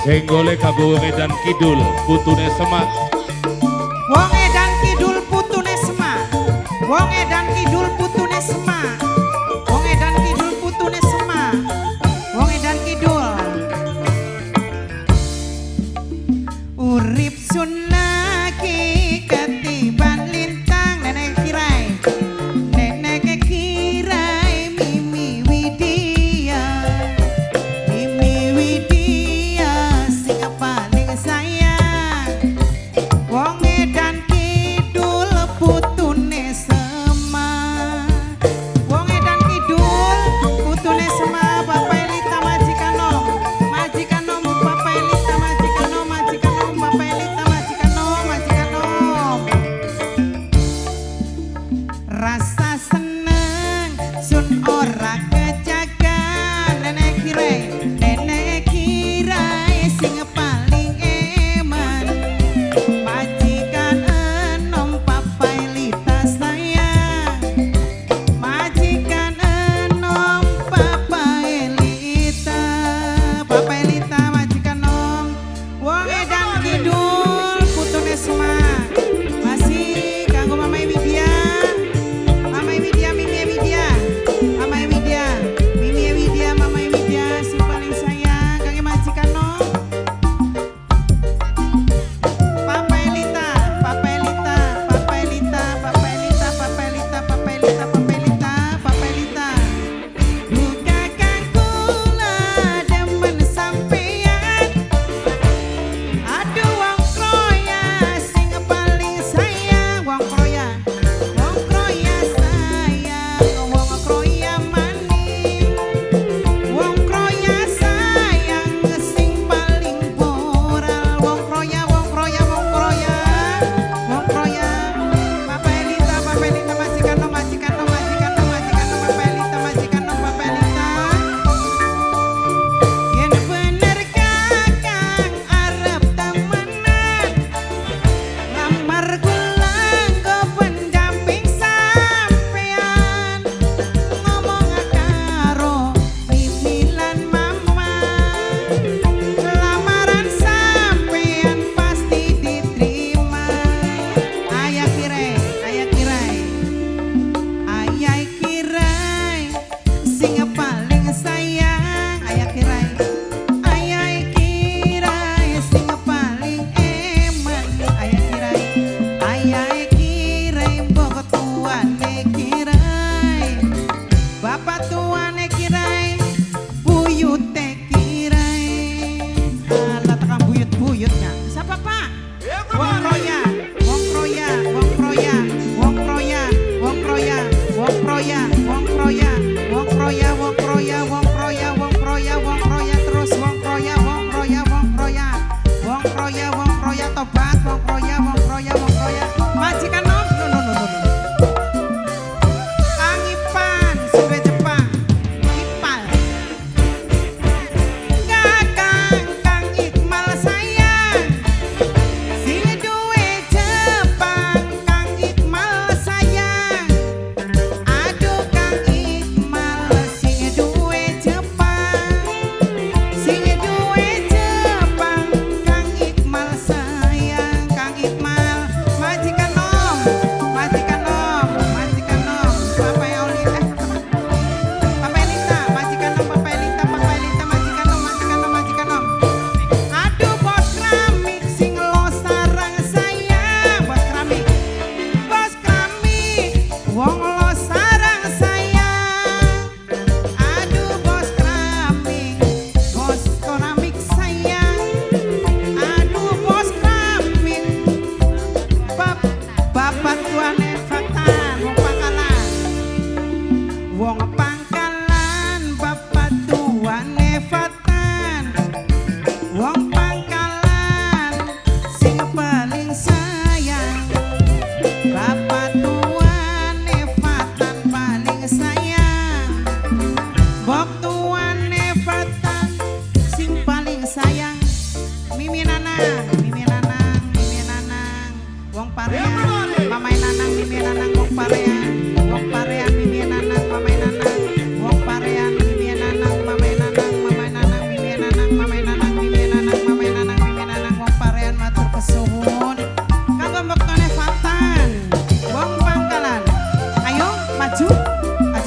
Jenggole kanggo wong edan kidul putune Semak. Wong edan kidul putune Semak. Wong edan kidul putune Semak. Wong edan kidul putune Semak. Wong edan kidul. Urip sun lagi ketiban lintang nenek kirai. Nenek kirai Mimi Widya. Mimi Widya sing paling sayang. Wong edan kidul putune Semak.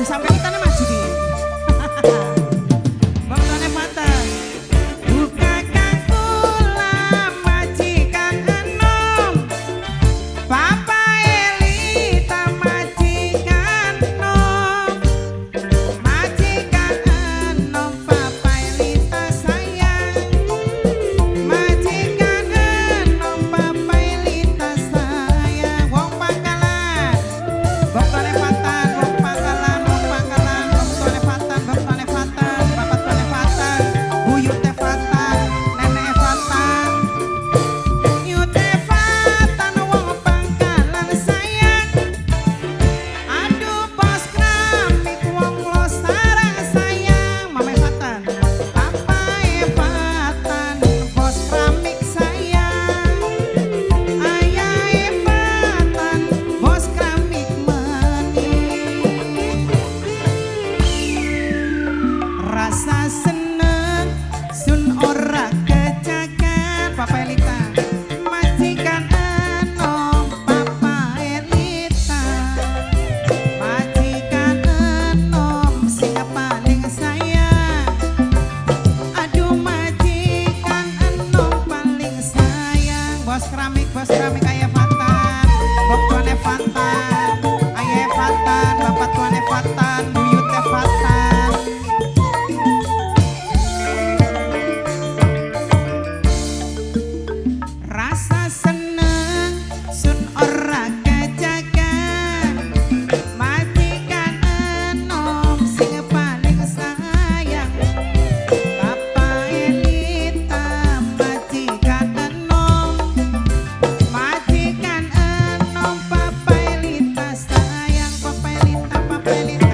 sampai kita maju nih. Baktone Fatan. Buka kangkula majikan enom. Papa Elita majikan enom. Majikan enom Papa Elita sayang. Majikan enom Papa Elita sayang. Wong Pangkalan. Baktone Fatan, wong Pangkalan, baktone Fatan, bapak tuane Fatan, buyut teh Fatan, nenek Fatan. Yut teh Fatan, wong Pangkalan sayang. Aduh bos keramik, wong lo sarang sayang. Mame Fatan, papae Fatan, bos keramik sayang. Ayahe Fatan, bos keramik manis. Rasa seneng sun ora kejagan. Papa Elita majikan enom Papa Elita. Majikan enom sing paling sayang. Aduh majikan enom paling sayang. Bos keramik ayah Fatan, bok tuane Fatan, ayah Fatan, bapak tuane Fatan, buyut teh Fatan. Rasa seneng sun ora kejagan. Majikan enom sing paling sayang. Papa Elita majikan enom. Majikan enom Papa Elita sayang. Papa Elita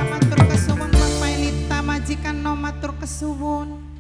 matur kesuwun. Papa Elita majikan enom matur kesuwun.